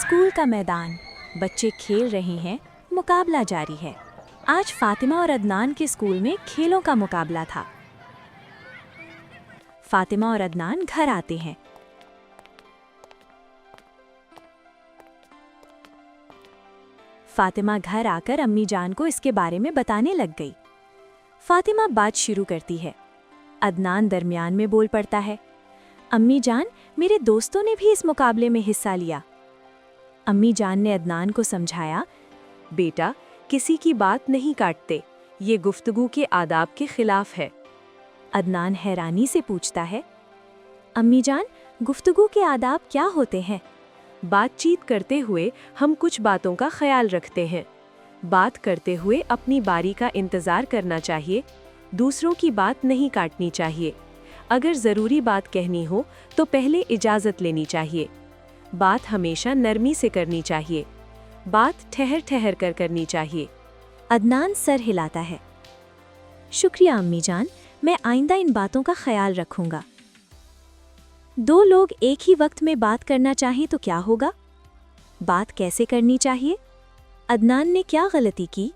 School का मैदान, बच्चे खेल रहे हैं, मुकाबला जारी है। आज फातिमा और अदनान के स्कूल में खेलों का मुकाबला था। फातिमा और अदनान घर आते हैं। फातिमा घर आकर अम्मी जान को इसके बारे में बताने लग गई। फातिमा बात शुरू करती है। अदनान दरमियान में बोल पड़ता है, अम्मी जान, मेरे दोस्तों ने भी इस मुकाबले में हिस्सा लिया। अम्मी जान ने अदनान को समझाया, बेटा, किसी की बात नहीं काटते, ये गुफ्तगू के आदाब के खिलाफ है। अदनान हैरानी से पूछता है, अम्मी जान, गुफ्तगू के आदाब क्या होते हैं? बातचीत करते हुए हम कुछ बातों का ख्याल रखते हैं। बात करते हुए अपनी बारी का इंतज़ार करना चाहिए, दूसरों की बात नहीं काटनी चाहिए। अगर ज़रूरी बात कहनी हो तो पहले इजाज़त लेनी चाहिए। बात हमेशा नरमी से करनी चाहिए। बात ठहर ठहर कर करनी चाहिए। अदनान सर हिलाता है। शुक्रिया अम्मी जान, मैं आइंदा इन बातों का ख्याल रखूंगा। दो लोग एक ही वक्त में बात करना चाहें तो क्या होगा? बात कैसे करनी चाहिए? अदनान ने क्या गलती की?